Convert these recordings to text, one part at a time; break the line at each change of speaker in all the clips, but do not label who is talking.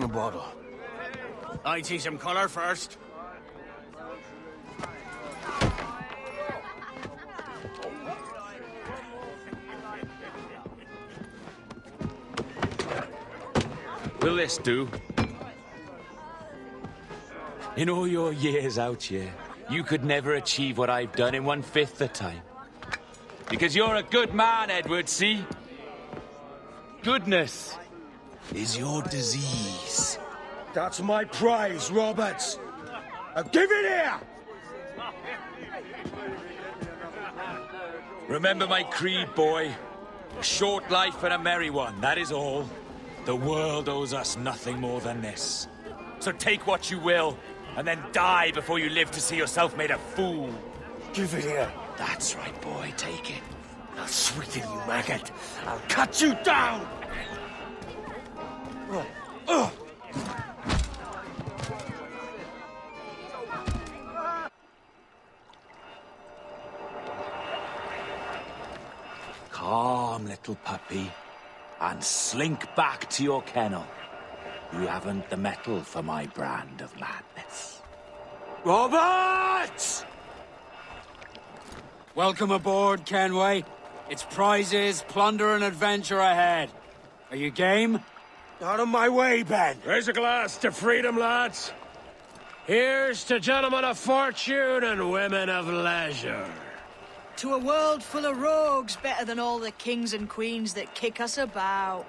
bottle. I see some colour first.
Will this do? In all your years out here, you could never achieve what I've done in 1/5 the time. Because you're a good man, Edward, see? Goodness is your disease.
That's my prize, Roberts. Now give it here!
Remember my creed, boy. A short life and a merry one, that is all. The world owes us nothing more than this. So take what you will, and then die before you live to see yourself made a fool.
Give it here.
That's right, boy, take it.
I'll sweeten you, maggot. I'll cut you down!
Calm, little puppy, and slink back to your kennel. You haven't the mettle for my brand of madness.
Roberts!
Welcome aboard, Kenway. It's prizes, plunder, and adventure ahead. Are you game?
Out of my way, Ben.
Raise a glass to freedom, lads. Here's to gentlemen of fortune and women of leisure.
To a world full of rogues, better than all the kings and queens that kick us about.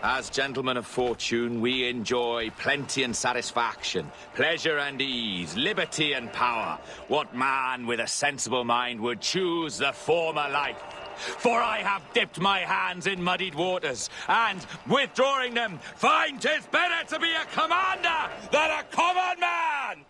As gentlemen of fortune, we enjoy plenty and satisfaction, pleasure and ease, liberty and power. What man with a sensible mind would choose the former life? For I have dipped my hands in muddied waters, and, withdrawing them, find 'tis better to be a commander than a common man!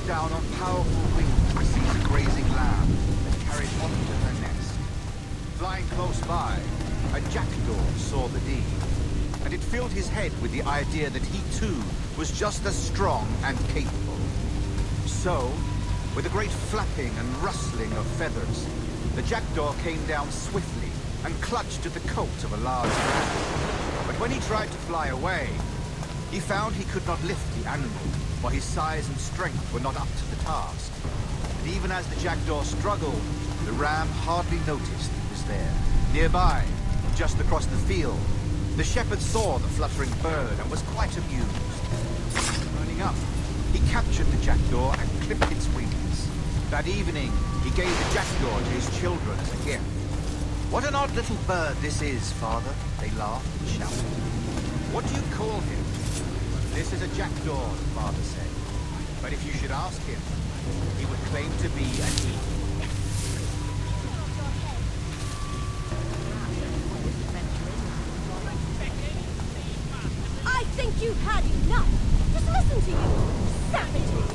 Down on powerful wings to seize a grazing lamb and carry it off to her nest. Flying close by, a jackdaw saw the deed, and it filled his head with the idea that he too was just as strong and capable. So, with a great flapping and rustling of feathers, the jackdaw came down swiftly and clutched at the coat of a large ram. But when he tried to fly away, he found he could not lift the animal, for his size and strength were not up to the task. And even as the jackdaw struggled, the ram hardly noticed he was there. Nearby, just across the field, the shepherd saw the fluttering bird and was quite amused. Turning up, he captured the jackdaw and clipped its wings. That evening, he gave the jackdaw to his children as a gift. "What an odd little bird this is, father," they laughed and shouted. "What do you call him?" "This is a jackdaw," the father said. "But if you should ask him, he would claim to be an eagle."
I think you've had enough. Just listen to you, savages.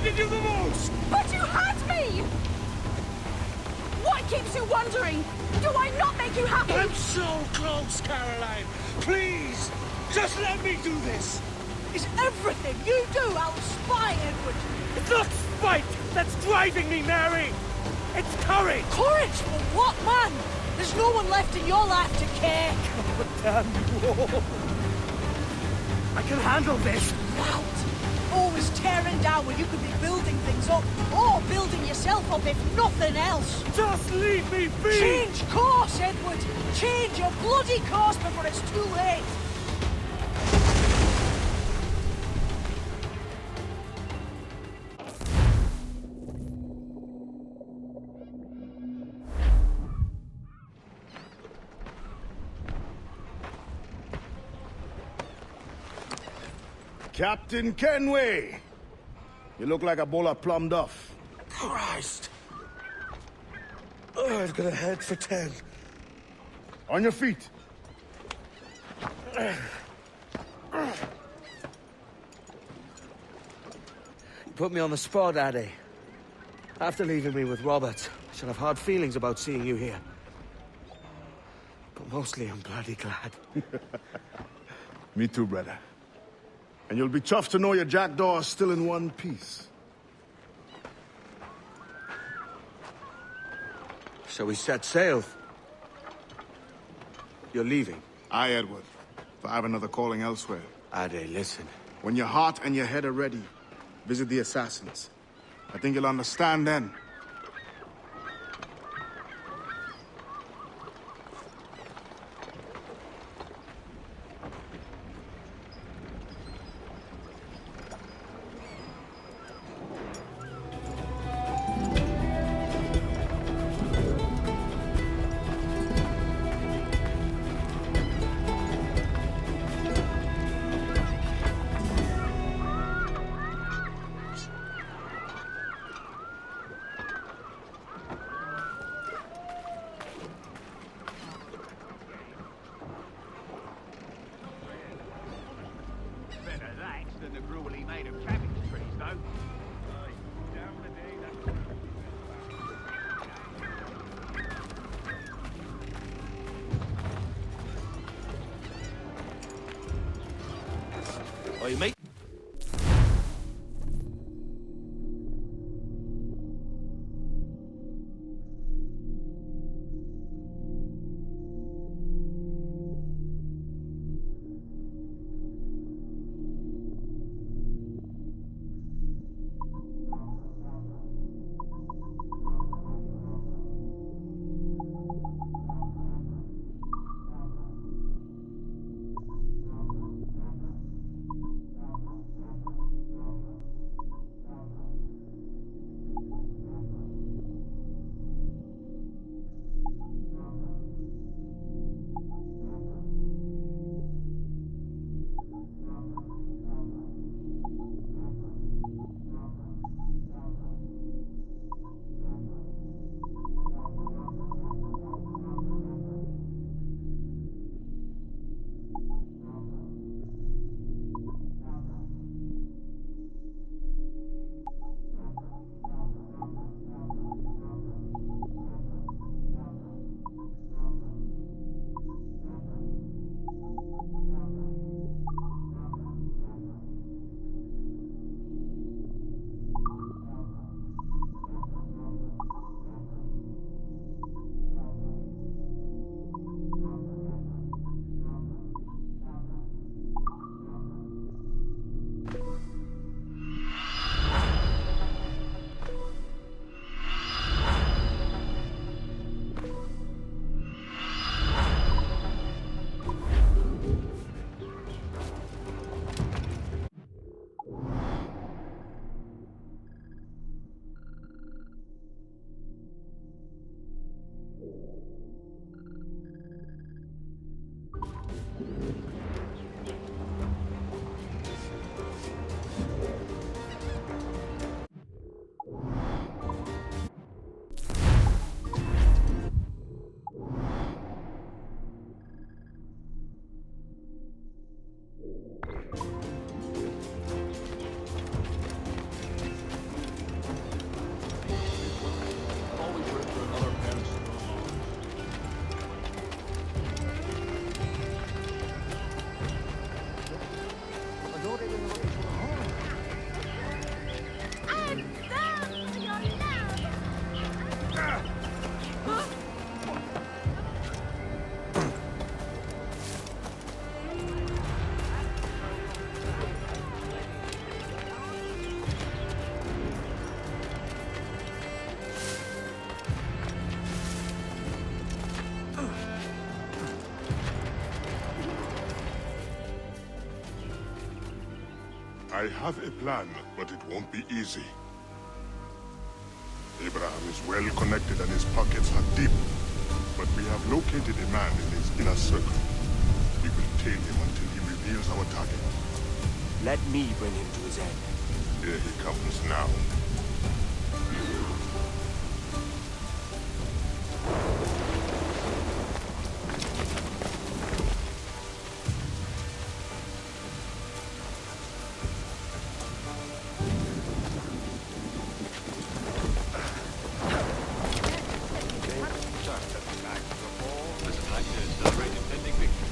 needed you the most!
But you had me! What keeps you wondering? Do I not make you happy?
I'm so close, Caroline! Please! Just let me do this!
Is everything you do out of spite, Edward?
It's not spite that's driving me, Mary! It's courage!
Courage for what, man? There's no one left in your life to care.
God damn you all! I can handle this!
Loud. Always tearing down when you could be building things up, or building yourself up if nothing else.
Just leave me be!
Change course, Edward! Change your bloody course before it's too late!
Captain Kenway! You look like a bowl of plum duff.
Christ! Oh, I've got a head for 10.
On your feet.
You put me on the spot, Addy. After leaving me with Robert, I should have hard feelings about seeing you here. But mostly I'm bloody glad.
Me too, brother. And you'll be chuffed to know your jackdaw is still in one piece.
So we set sail. You're leaving.
Aye, Edward. If I have another calling elsewhere.
Ade, listen.
When your heart and your head are ready, visit the assassins. I think you'll understand then.
Better that than the gruel he made of cabbage trees, though.
Oh, you mate?
I have a plan, but it won't be easy. Abraham is well connected and his pockets are deep. But we have located a man in his inner circle. We will tail him until he reveals our target.
Let me bring him to his end.
Here he comes now.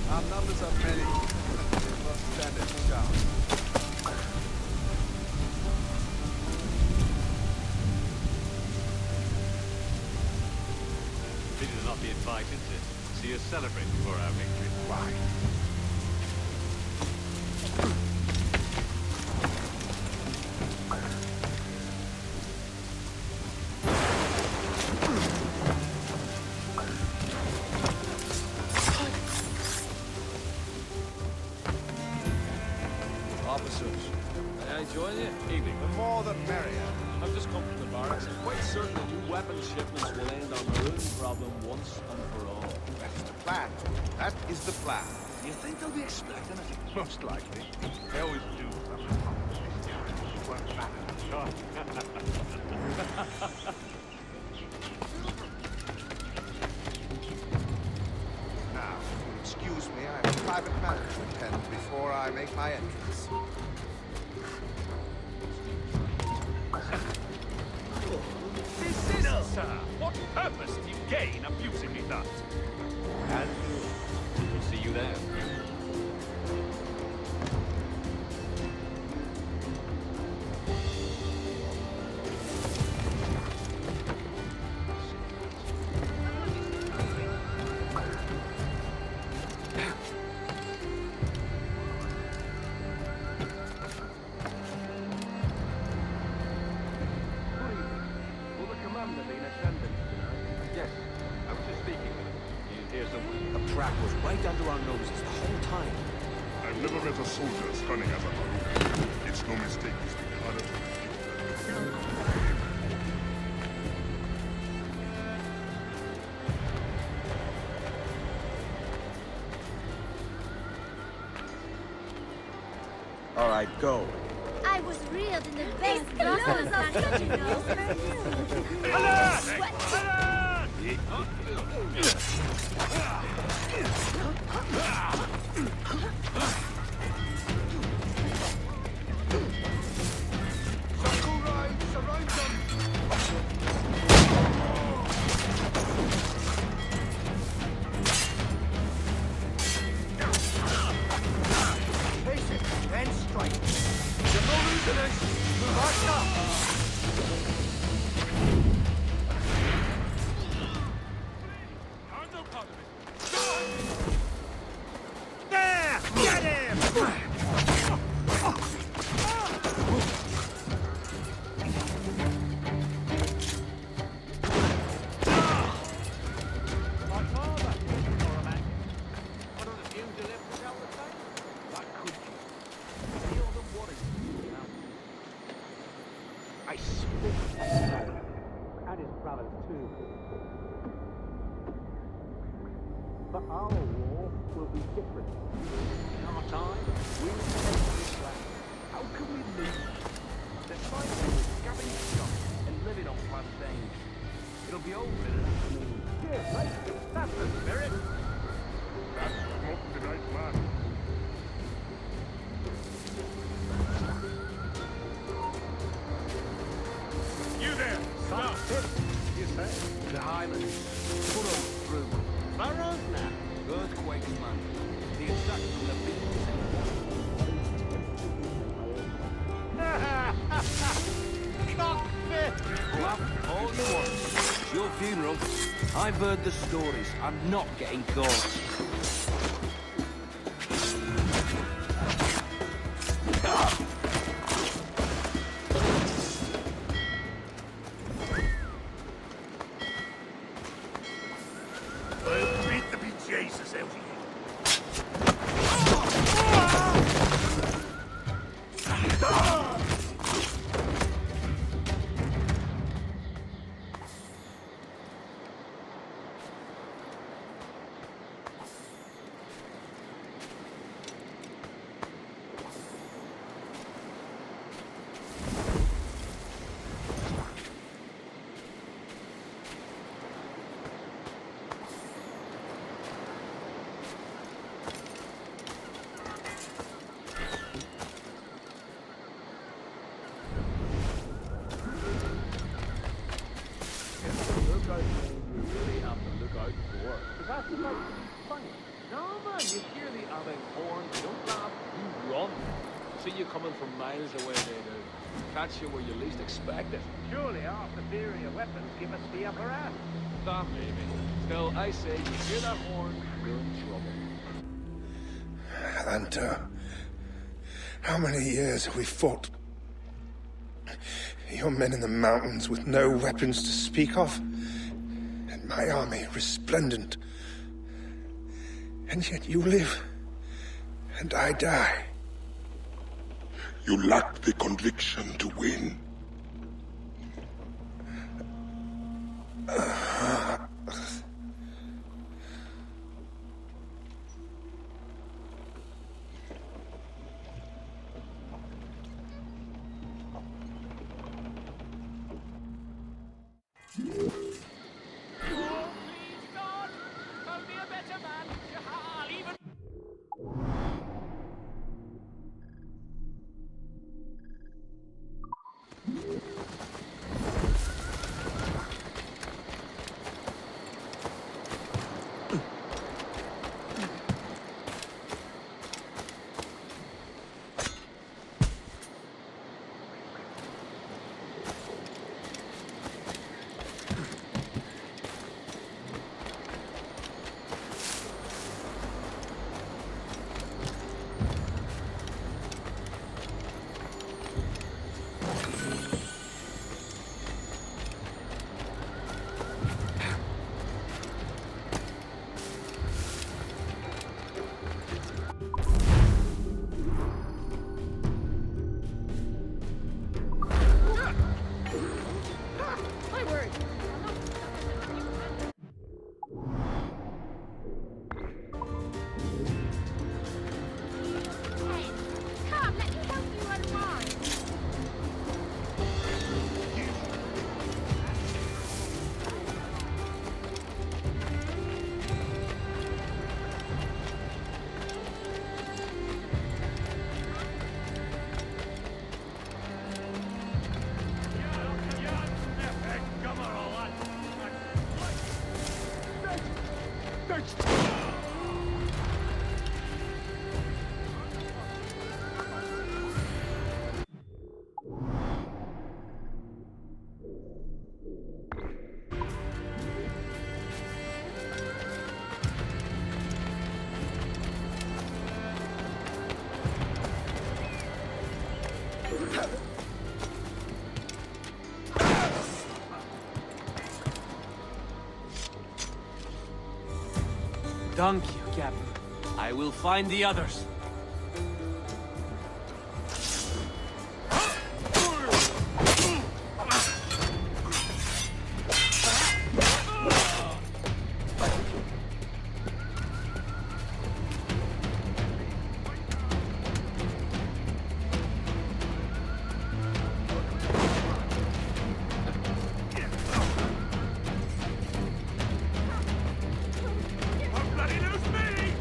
Our numbers are many. We must stand a chance.
This is not the invite, is it? See us celebrate before our victory.
Why?
Officers, may I join you?
Evening.
The more the merrier.
I've just come from the barracks. I'm quite certain that new weapons shipments will end our maroon problem once and for all.
That is the plan. That is the plan.
Do you think they'll be expecting it?
Most likely. They always do. Now, excuse me, I have a private matter to attend before I make my entrance.
This is, sir. What purpose do you gain abusing me thus? And we'll see you there. Yes, I was just speaking with him. He's here somewhere.
The track was right under our noses the whole time.
I've never met a soldier as cunning as a Maroon. It's no mistake he's been harder to defeat.
All right, go.
I was reared in the best brothels of you know.
Then strike. The lieutenant, march up.
There! Get him!
My father, or a man. One of the few who lived to tell the tale. That could be. Feel the worry. I spoke and his brothers too. But our war will be different. In our time, we will take this land. How can we lose? They're fighting with scabbing shots and living on plantains. It'll be over in an afternoon. Cheers, mate. That's the spirit.
That's smoke the night man.
You there! Stop! You say?
The Highlands. Put us through.
Barrows now.
Earthquakes, man. The attack from the big
Cockpit!
Laugh all you want. It's your funeral. I've heard the stories. I'm not getting caught.
I'll beat the bejesus out of you.
coming from miles away, they do. Catch you where you least expect it.
Surely our superior weapons give us the upper hand.
That maybe. Still, I say, you hear that horn, you're in trouble.
And, how many years have we fought? Your men in the mountains with no weapons to speak of, and my army resplendent. And yet you live, and I die.
You lack the conviction to win.
Thank you, Captain. I will find the others.
Bloody lose me!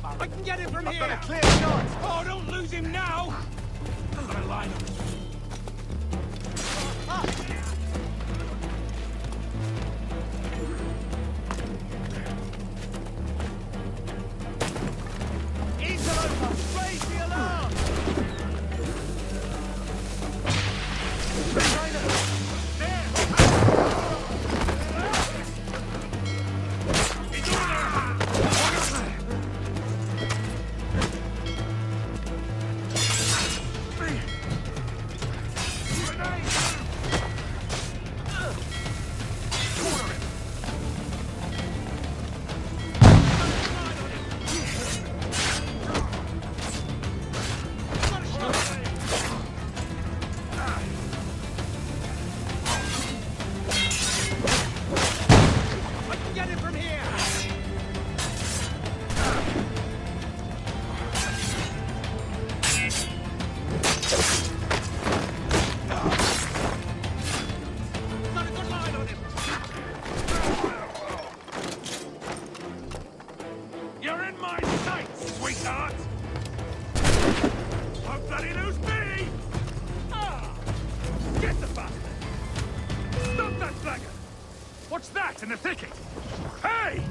I can get him from here!
Got a clear shot!
Oh, don't lose him now! Got a line up.
Interloper! Raise the alarm!
You're in my sights, sweetheart! Hope that he lose me! Ah! Get the bastard! Stop that flagger! What's that in the thicket? Hey!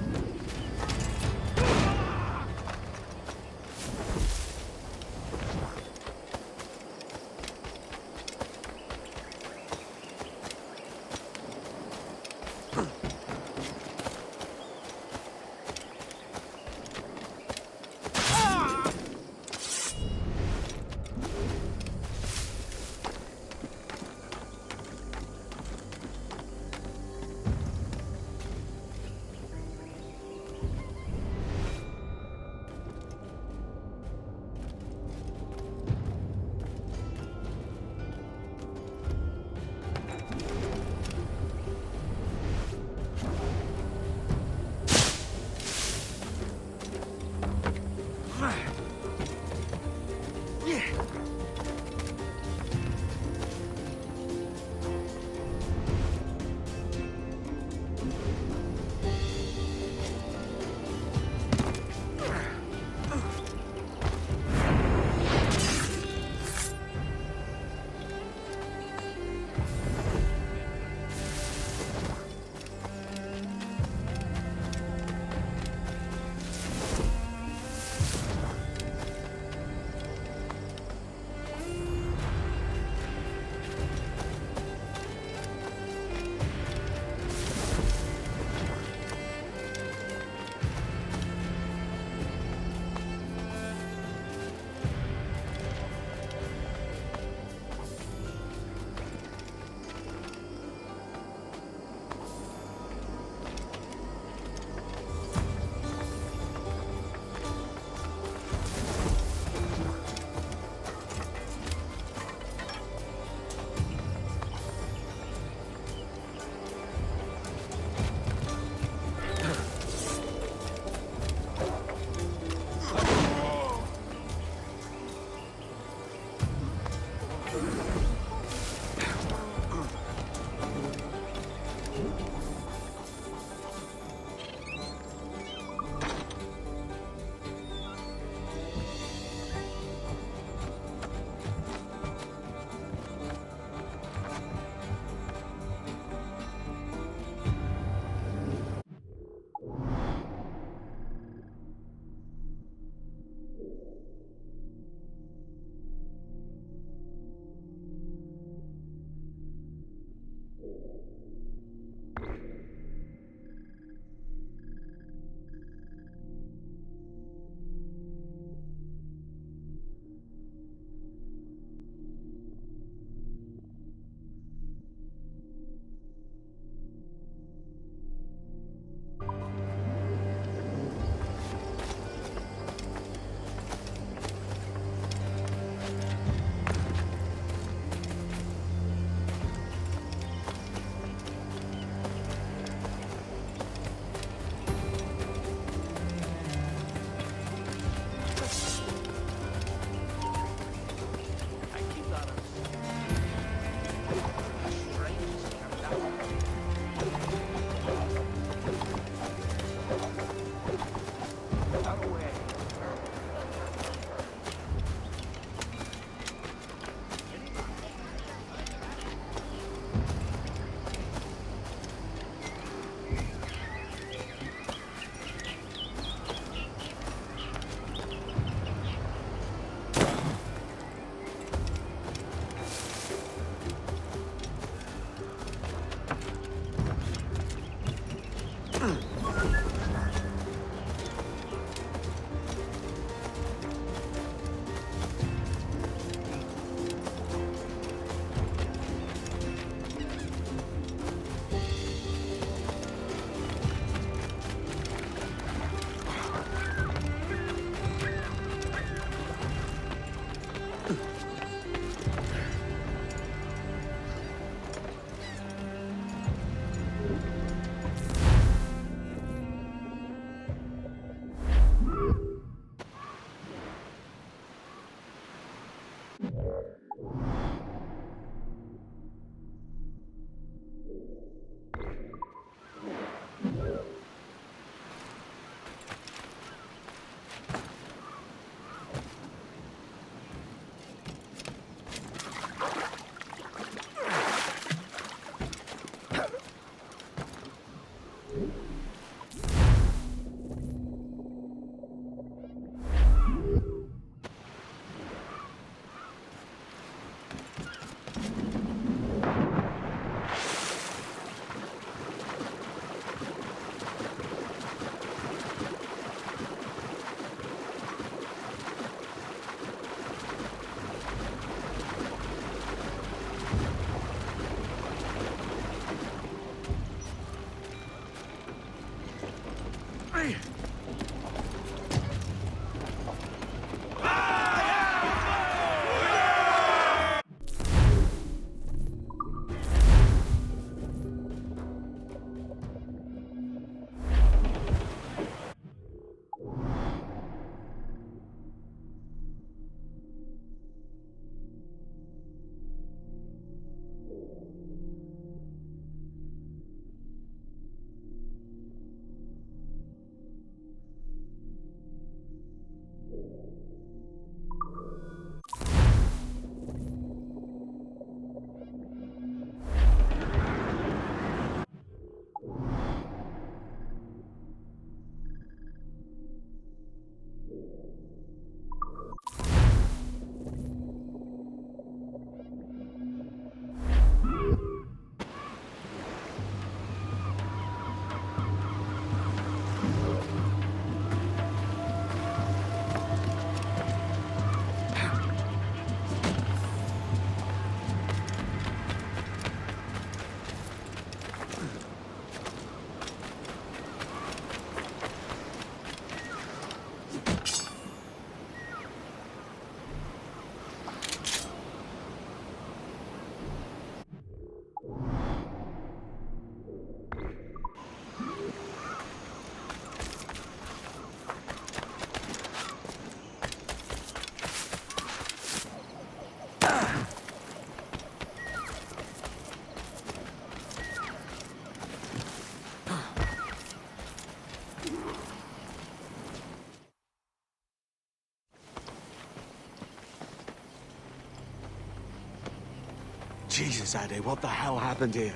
Jesus, Addy, what the hell happened here?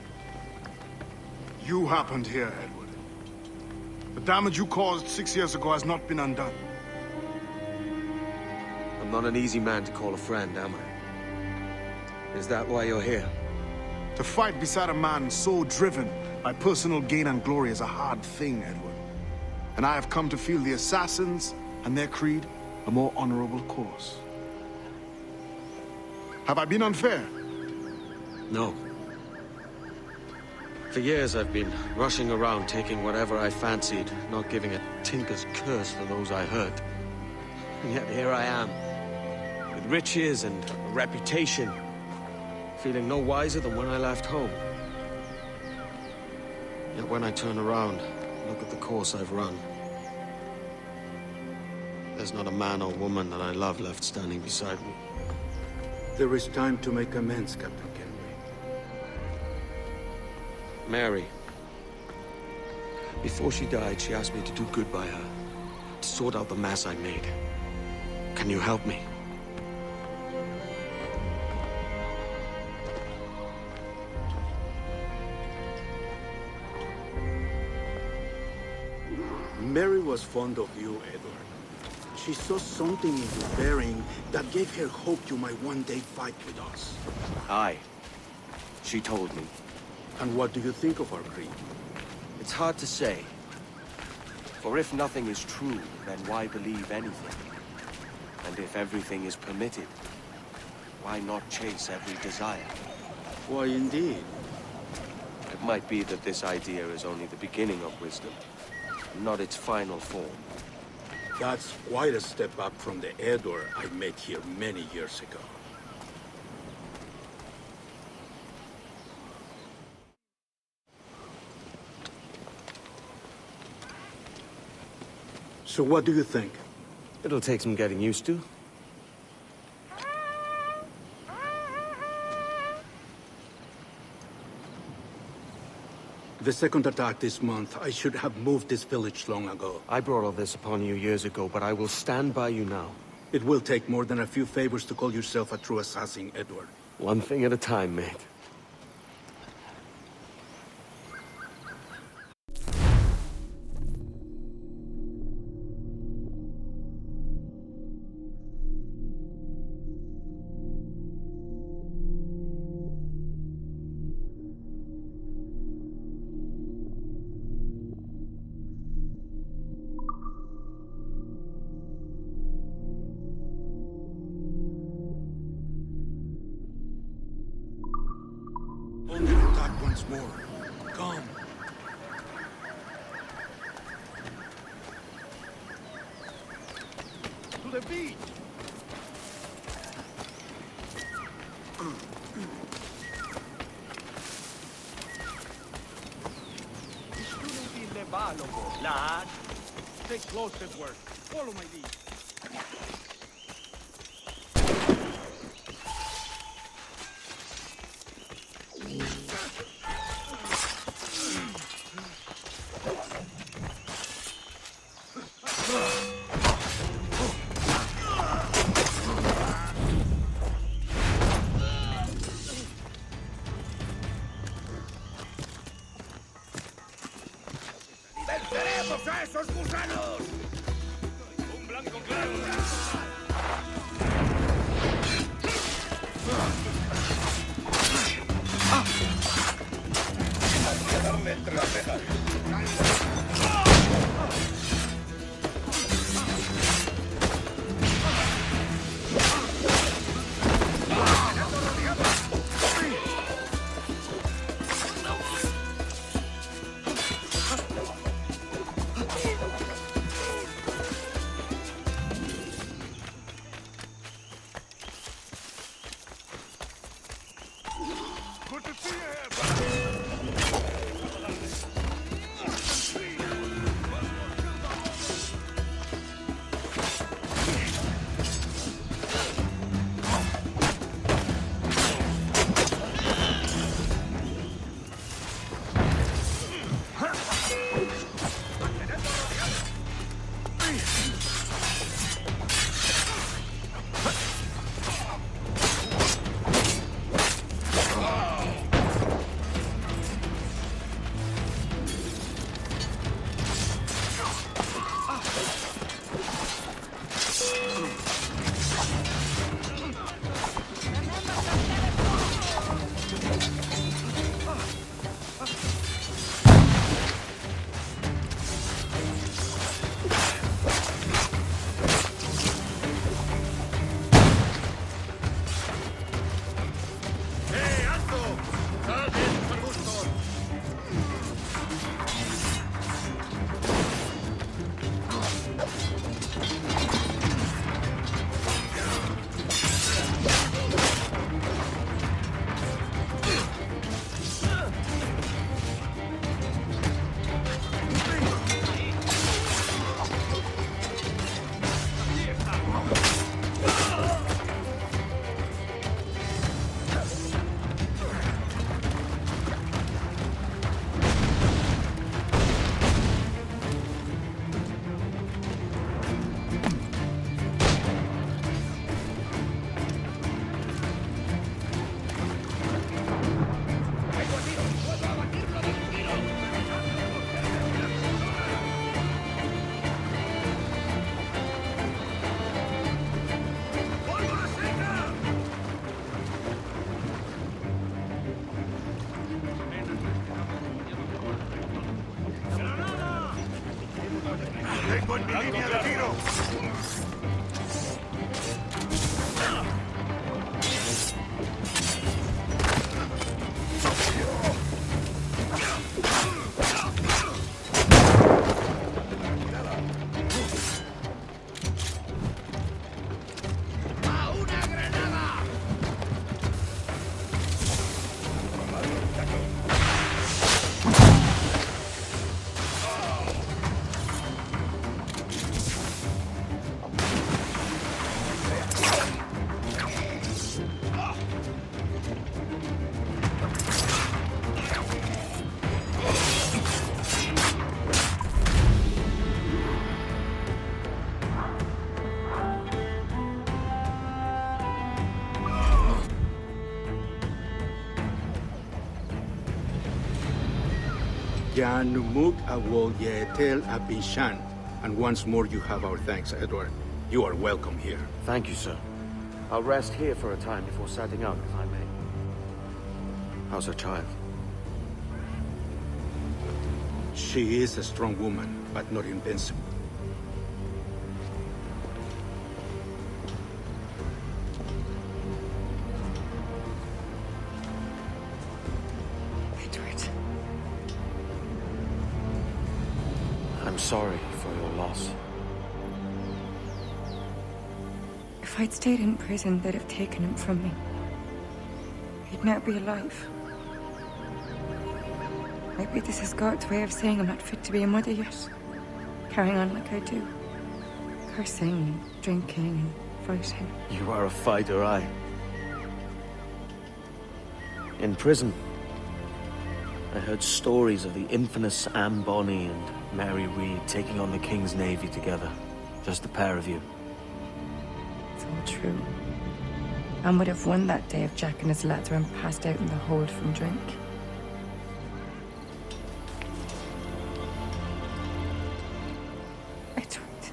You happened here, Edward. The damage you caused 6 years ago has not been undone.
I'm not an easy man to call a friend, am I? Is that why you're here?
To fight beside a man so driven by personal gain and glory is a hard thing, Edward. And I have come to feel the assassins and their creed a more honorable course. Have I been unfair?
No. For years I've been rushing around, taking whatever I fancied, not giving a tinker's curse for those I hurt. And yet here I am, with riches and a reputation, feeling no wiser than when I left home. Yet when I turn around, look at the course I've run, there's not a man or woman that I love left standing beside me.
There is time to make amends, Captain Kenway.
Mary. Before she died, she asked me to do good by her, to sort out the mess I made. Can you help me?
Mary was fond of you, Edward. She saw something in your bearing that gave her hope you might one day fight with us.
Aye. She told me.
And what do you think of our creed?
It's hard to say. For if nothing is true, then why believe anything? And if everything is permitted, why not chase every desire?
Why, indeed.
It might be that this idea is only the beginning of wisdom, not its final form.
That's quite a step up from the Edward I met here many years ago. So what do you think?
It'll take some getting used to.
The second attack this month, I should have moved this village long ago.
I brought all this upon you years ago, but I will stand by you now.
It will take more than a few favors to call yourself a true assassin, Edward.
One thing at a time, mate.
Once more. Come.
To the beach!
You shouldn't be levaluable, lad. Stay close at work. Follow my lead.
¡Venceremos a esos gusanos! ¡Un blanco claro! Tengo en mi línea de tiro.
Janumuk awol yetel abishan. And once more you have our thanks, Edward. You are welcome here.
Thank you, sir. I'll rest here for a time before setting out, if I may. How's her child?
She is a strong woman, but not invincible.
Edward.
I'm sorry for your loss.
If I'd stayed in prison, they'd have taken him from me. He'd now be alive. Maybe this is God's way of saying I'm not fit to be a mother yet. Carrying on like I do. Cursing and drinking and fighting.
You are a fighter, aye. In prison, I heard stories of the infamous Anne Bonny and Mary Read taking on the King's Navy together. Just the pair of you.
It's all true. Anne would have won that day if Jack and his lads weren't passed out in the hold from drink. Edward.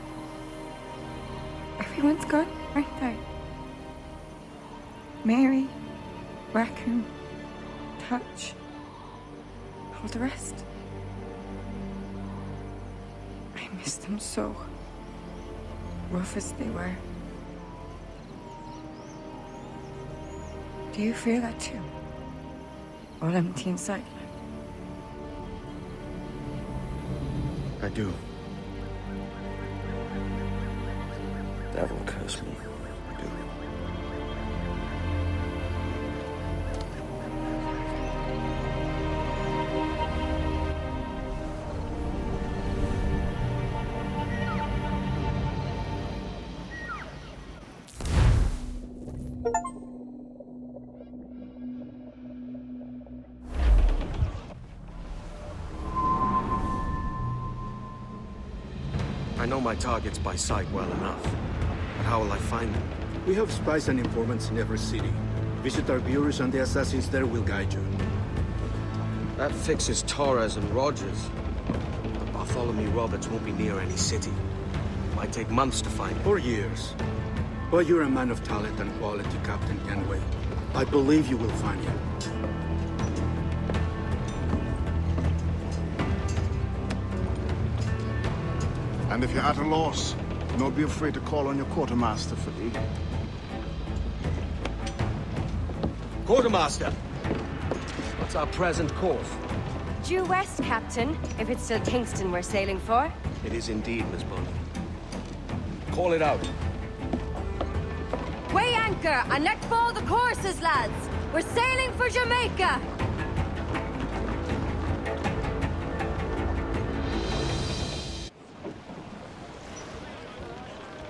Everyone's gone, aren't they? Mary, Raccoon, Touch, all the rest. I miss them so. Rough as they were. Do you feel that too? All empty inside?
I do. Devil curse me. I do. I know my targets by sight well enough, but how will I find them?
We have spies and informants in every city. Visit our bureaus and the assassins there will guide you.
That fixes Torres and Rogers. But Bartholomew Roberts won't be near any city. Might take months to find him.
Or years. But you're a man of talent and quality, Captain Kenway. I believe you will find him.
And if you're at a loss, don't be afraid to call on your quartermaster for aid.
Quartermaster! What's our present course?
Due west, Captain, if it's still Kingston we're sailing for.
It is indeed, Miss Bonny. Call it out.
Weigh anchor and let fall the courses, lads. We're sailing for Jamaica.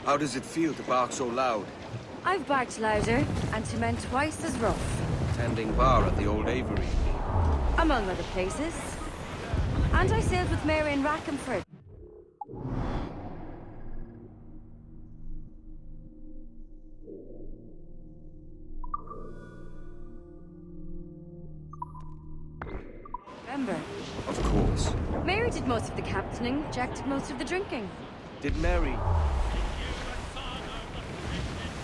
How does it feel to bark so loud?
I've barked louder, and to men twice as rough.
Tending bar at the old Avery.
Among other places. And I sailed with Mary in Rackhamford. Remember?
Of course.
Mary did most of the captaining, Jack did most of the drinking.
Did Mary...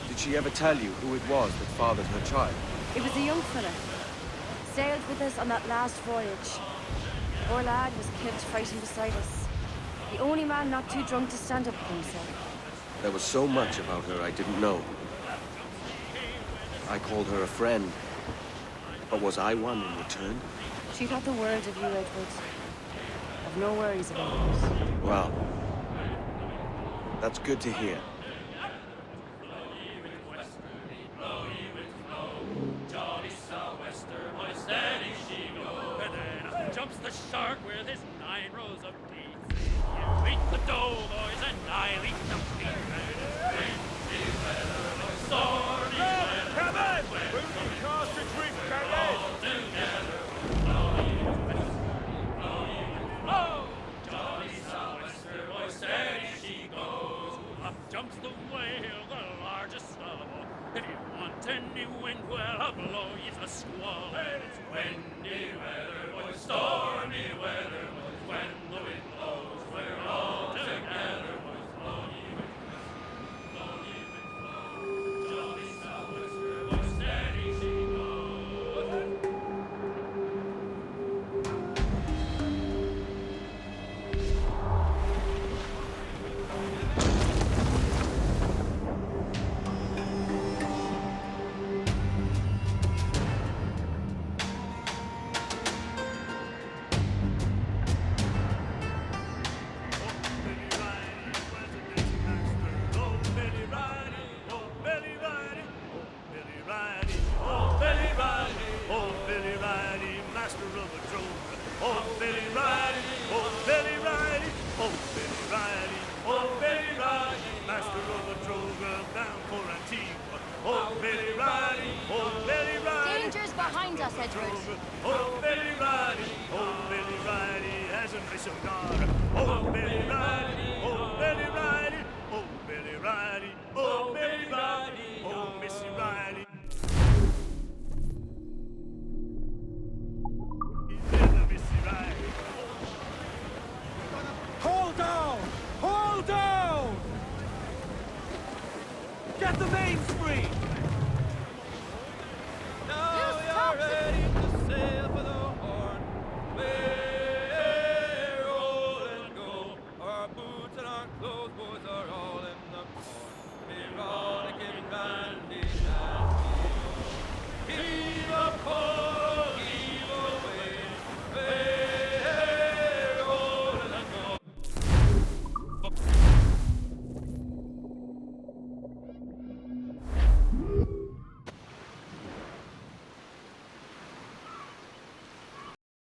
Did she ever tell you who it was that fathered her child?
It was a young fella. Sailed with us on that last voyage. Poor lad was killed fighting beside us. The only man not too drunk to stand up for himself.
There was so much about her I didn't know. I called her a friend. But was I one in return?
She thought the world of you, Edward. I've no worries about it.
Well, that's good to hear.
Jumps the shark with his 9 rows of teeth. You eat the dough, boys, and I'll eat the meat. Stormy weather. Come on! Booty cast a drink, Kevin! Oh! Jolly sou'wester, boy, steady she goes. Up jumps the whale, the largest of all. If you want any wind, well, I'll blow you the squall. And it's windy weather, boys, stormy weather, boys. When the wind blows, we're all together, boys. Blow ye wind, blow ye wind, blow. Jolly sou'wester, boy, steady she goes.
Danger's behind us, Edward.
Oh, Billy Riley, oh, Billy Riley has a nice cigar. Oh, Billy Riley, oh, Billy Riley, oh, Billy Riley, oh, Billy Riley, oh, Missy Riley. Missy Riley.
Hold down! Hold down! Get the main screen!